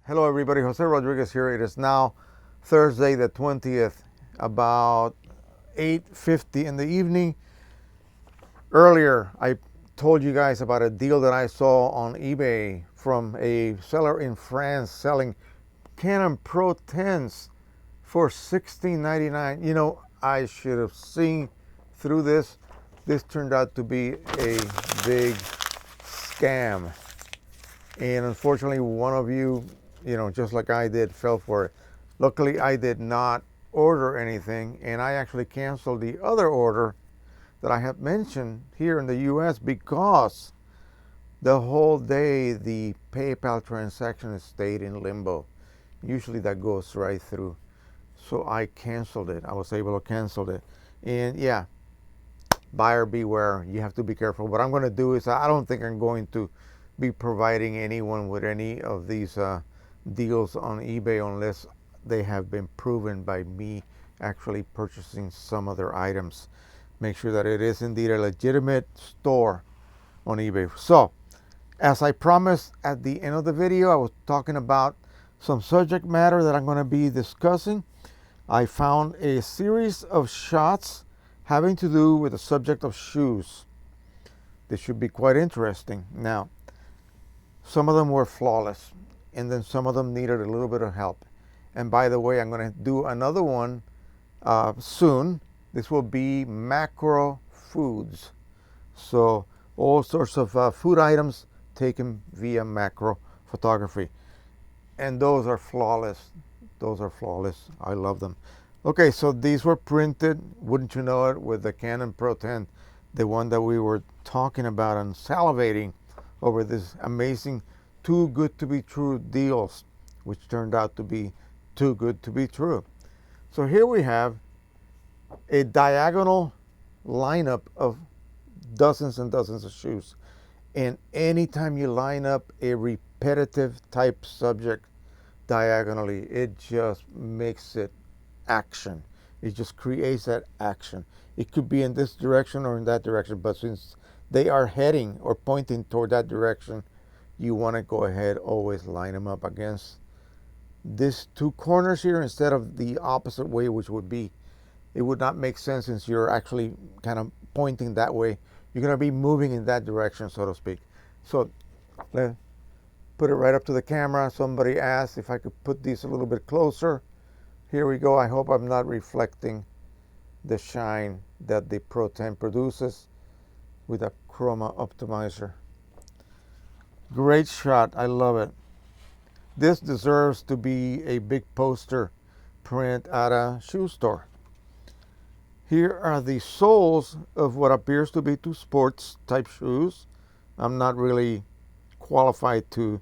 Hello everybody, Jose Rodriguez here. It is now Thursday the 20th, about 8:50 in the evening. Earlier I told you guys about a deal that I saw on eBay from a seller in France selling Canon Pro 10s for $16.99. You know, I should have seen through this. This turned out to be a big scam. And unfortunately, one of you, just like I did, fell for it. Luckily, I did not order anything, and I actually canceled the other order that I have mentioned here in the US because the whole day the PayPal transaction stayed in limbo. Usually that goes right through. So I canceled it. I was able to cancel it. And yeah, buyer beware. You have to be careful. What I'm going to do is I don't think I'm going to be providing anyone with any of these deals on eBay unless they have been proven by me actually purchasing some of their items. Make sure that it is indeed a legitimate store on eBay. So, as I promised at the end of the video, I was talking about some subject matter that I'm going to be discussing. I found a series of shots having to do with the subject of shoes. This should be quite interesting. Now, some of them were flawless, and then some of them needed a little bit of help. And by the way, I'm going to do another one soon. This will be macro foods. So all sorts of food items taken via macro photography. And those are flawless. Those are flawless. I love them. Okay, so these were printed, wouldn't you know it, with the Canon Pro 10, the one that we were talking about and salivating over this amazing too good to be true deals, which turned out to be too good to be true. So here we have a diagonal lineup of dozens and dozens of shoes. And anytime you line up a repetitive type subject diagonally, it just makes it action. It just creates that action. It could be in this direction or in that direction, but since they are heading or pointing toward that direction, you want to go ahead, always line them up against these two corners here instead of the opposite way, which would be, it would not make sense since you're actually kind of pointing that way. You're going to be moving in that direction, so to speak. So let's put it right up to the camera. Somebody asked if I could put these a little bit closer. Here we go. I hope I'm not reflecting the shine that the Pro 10 produces with a chroma optimizer. Great shot. I love it. This deserves to be a big poster print at a shoe store. Here are the soles of what appears to be two sports type shoes. I'm not really qualified to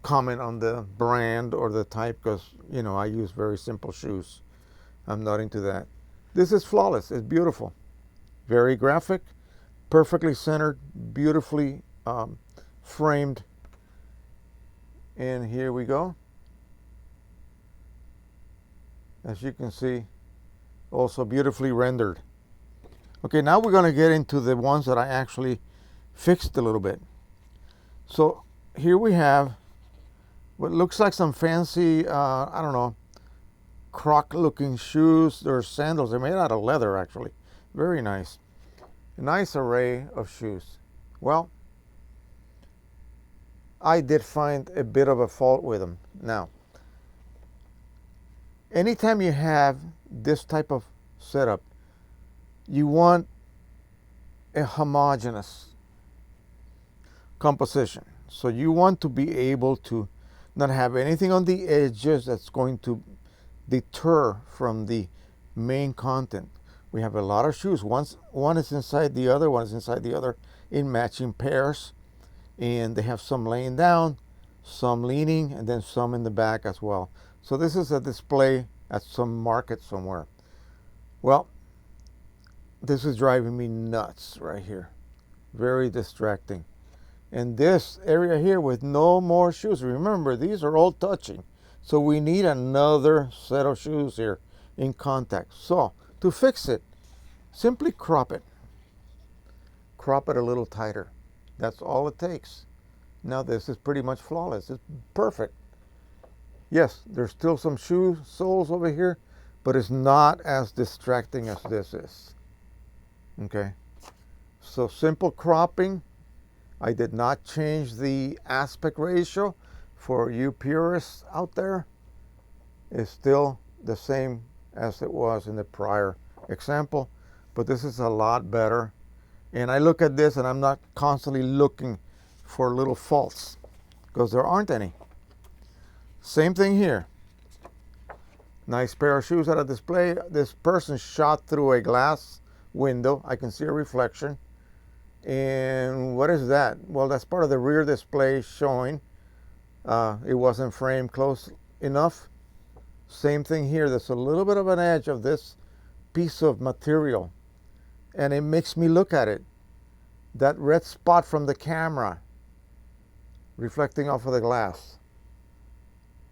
comment on the brand or the type because, I use very simple shoes. I'm not into that. This is flawless. It's beautiful. Very graphic, perfectly centered, beautifully framed. And here we go. As you can see, also beautifully rendered. Okay, now we're going to get into the ones that I actually fixed a little bit. So here we have what looks like some fancy, I don't know, croc looking shoes. They're sandals. They're made out of leather, actually. Very nice. A nice array of shoes. Well, I did find a bit of a fault with them. Now, anytime you have this type of setup, you want a homogeneous composition. So you want to be able to not have anything on the edges that's going to deter from the main content. We have a lot of shoes. One is inside the other, one is inside the other in matching pairs. And they have some laying down, some leaning, and then some in the back as well. So this is a display at some market somewhere. Well, this is driving me nuts right here. Very distracting. And this area here with no more shoes. Remember, these are all touching. So we need another set of shoes here in contact. So to fix it, simply crop it. Crop it a little tighter. That's all it takes. Now this is pretty much flawless. It's perfect. Yes, there's still some shoe soles over here, but it's not as distracting as this is. Okay, so simple cropping. I did not change the aspect ratio for you purists out there. It's still the same as it was in the prior example, but this is a lot better. And I look at this and I'm not constantly looking for little faults because there aren't any. Same thing here. Nice pair of shoes at a display. This person shot through a glass window. I can see a reflection. And what is that? Well, that's part of the rear display showing. It wasn't framed close enough. Same thing here. There's a little bit of an edge of this piece of material, and it makes me look at it. That red spot from the camera reflecting off of the glass.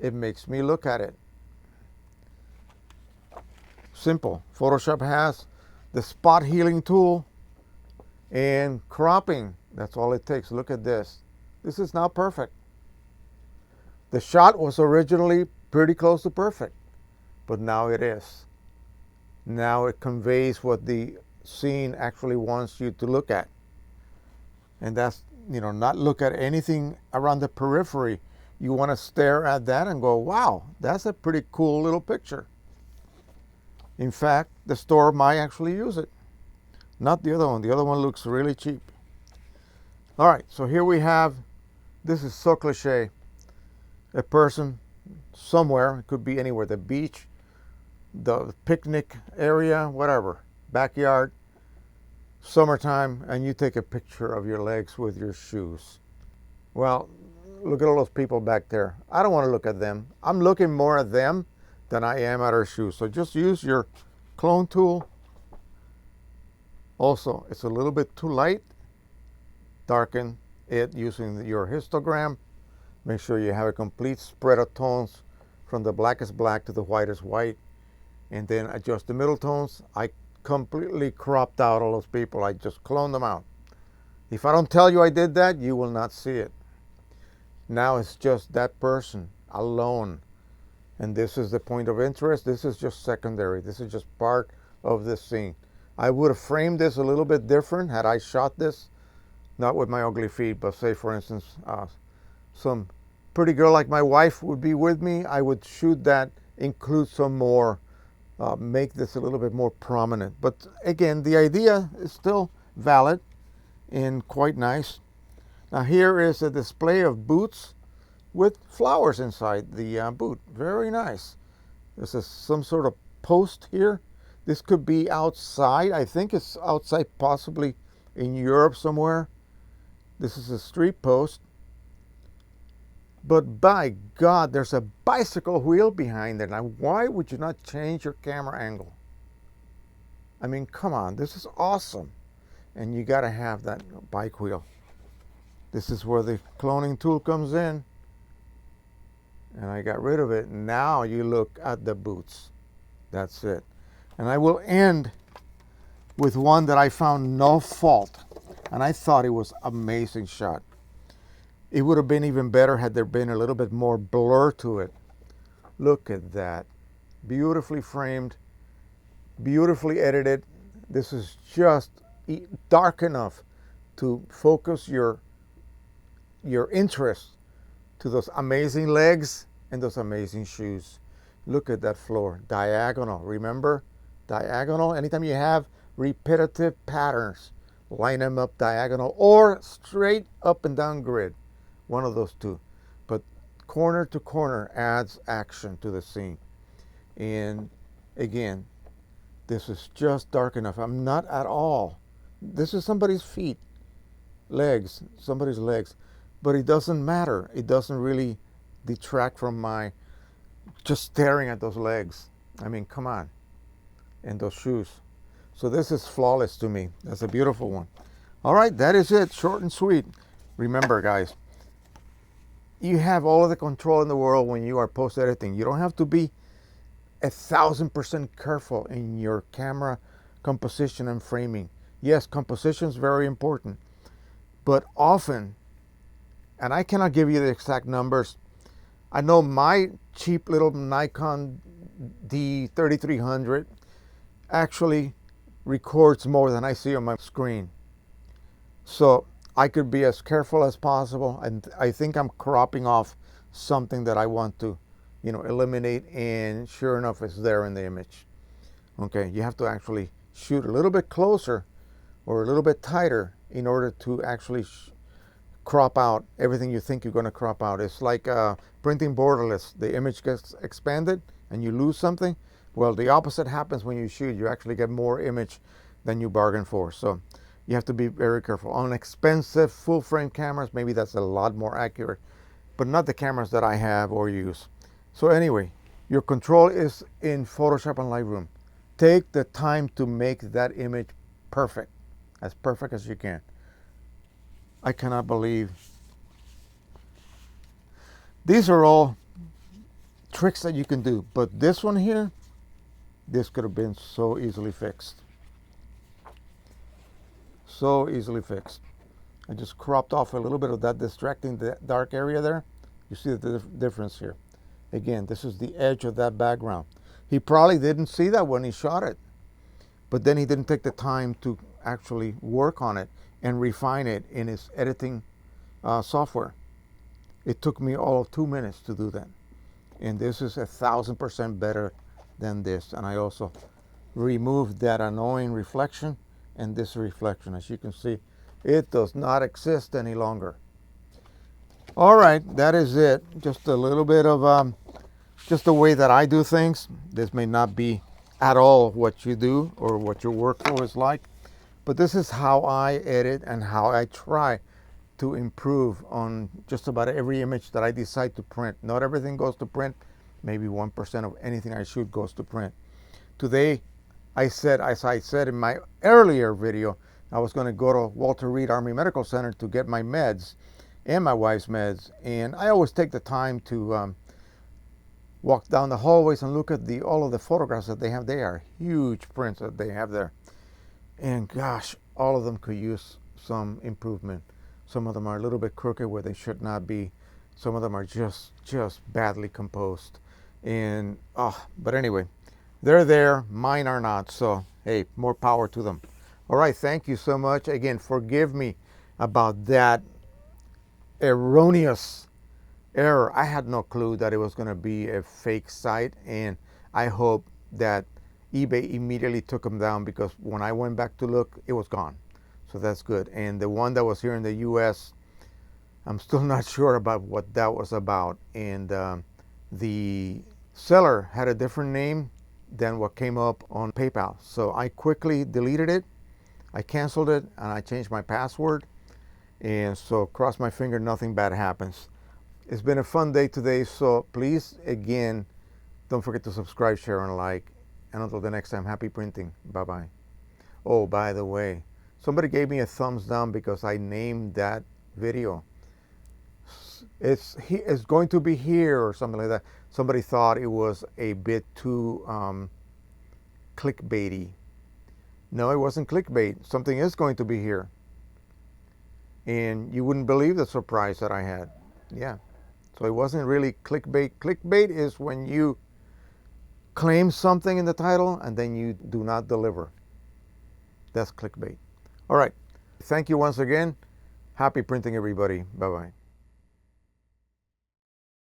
It makes me look at it. Simple. Photoshop has the spot healing tool and cropping. That's all it takes. Look at this. This is now perfect. The shot was originally pretty close to perfect, but now it is. Now it conveys what the scene actually wants you to look at. And that's, not look at anything around the periphery. You want to stare at that and go, wow, that's a pretty cool little picture. In fact, the store might actually use it. Not the other one. The other one looks really cheap. All right, so here we have, this is so cliche, a person somewhere, it could be anywhere, the beach, the picnic area, whatever, backyard, summertime, and you take a picture of your legs with your shoes. Well, look at all those people back there. I don't want to look at them. I'm looking more at them than I am at our shoes. So just use your clone tool. Also, it's a little bit too light. Darken it using your histogram. Make sure you have a complete spread of tones from the blackest black to the whitest white. And then adjust the middle tones. I completely cropped out all those people. I just cloned them out. If I don't tell you I did that, you will not see it. Now it's just that person alone. And this is the point of interest. This is just secondary. This is just part of the scene. I would have framed this a little bit different had I shot this, not with my ugly feet, but say for instance, some pretty girl like my wife would be with me. I would shoot that, include some more, make this a little bit more prominent. But again, the idea is still valid and quite nice. Now here is a display of boots with flowers inside the boot. Very nice. This is some sort of post here. This could be outside. I think it's outside, possibly in Europe somewhere. This is a street post. But by God, there's a bicycle wheel behind it. Now, why would you not change your camera angle? I mean, come on, this is awesome. And you gotta have that bike wheel. This is where the cloning tool comes in. And I got rid of it. Now you look at the boots. That's it. And I will end with one that I found no fault. And I thought it was an amazing shot. It would have been even better had there been a little bit more blur to it. Look at that. Beautifully framed, beautifully edited. This is just dark enough to focus your interest to those amazing legs and those amazing shoes. Look at that floor, diagonal. Remember, diagonal. Anytime you have repetitive patterns, line them up diagonal or straight up and down grid. One of those two. But corner to corner adds action to the scene. And again, this is just dark enough. I'm not at all. This is somebody's feet, legs, somebody's legs. But it doesn't matter. It doesn't really detract from my just staring at those legs. I mean, come on. And those shoes. So this is flawless to me. That's a beautiful one. All right, that is it. Short and sweet. Remember, guys, you have all of the control in the world when you are post editing. You don't have to be 1,000% careful in your camera composition and framing. Yes, composition is very important, but often, and I cannot give you the exact numbers, I know my cheap little Nikon D3300 actually records more than I see on my screen. So I could be as careful as possible, and I think I'm cropping off something that I want to, eliminate, and sure enough, it's there in the image. Okay, you have to actually shoot a little bit closer or a little bit tighter in order to actually crop out everything you think you're going to crop out. It's like printing borderless. The image gets expanded and you lose something. Well, the opposite happens when you shoot. You actually get more image than you bargained for. So you have to be very careful. On expensive full frame cameras, maybe that's a lot more accurate, but not the cameras that I have or use. So anyway, your control is in Photoshop and Lightroom. Take the time to make that image perfect, as perfect as you can. I cannot believe. These are all tricks that you can do, but this one here, this could have been so easily fixed. So easily fixed. I just cropped off a little bit of that distracting dark area there. You see the difference here. Again, this is the edge of that background. He probably didn't see that when he shot it, but then he didn't take the time to actually work on it and refine it in his editing software. It took me all of 2 minutes to do that. And this is 1,000% better than this. And I also removed that annoying reflection and this reflection. As you can see, it does not exist any longer. All right, that is it. Just a little bit of just the way that I do things. This may not be at all what you do or what your workflow is like, but this is how I edit and how I try to improve on just about every image that I decide to print. Not everything goes to print. Maybe 1% of anything I shoot goes to print. Today, as I said in my earlier video, I was going to go to Walter Reed Army Medical Center to get my meds and my wife's meds. And I always take the time to walk down the hallways and look at all of the photographs that they have. They are huge prints that they have there. And gosh, all of them could use some improvement. Some of them are a little bit crooked where they should not be. Some of them are just badly composed. And but anyway, they're there, mine are not. So hey, more power to them. All right, thank you so much. Again, forgive me about that erroneous error. I had no clue that it was going to be a fake site, and I hope that eBay immediately took them down, because when I went back to look, it was gone. So that's good. And the one that was here in the US, I'm still not sure about what that was about. And the seller had a different name than what came up on PayPal. So I quickly deleted it. I canceled it and I changed my password. And so cross my finger, nothing bad happens. It's been a fun day today. So please, again, don't forget to subscribe, share, and like. And until the next time, happy printing. Bye-bye. Oh, by the way, somebody gave me a thumbs down because I named that video. It's going to be here or something like that. Somebody thought it was a bit too clickbaity. No, it wasn't clickbait. Something is going to be here. And you wouldn't believe the surprise that I had. Yeah. So it wasn't really clickbait. Clickbait is when you claim something in the title and then you do not deliver. That's clickbait. All right. Thank you once again. Happy printing, everybody. Bye-bye.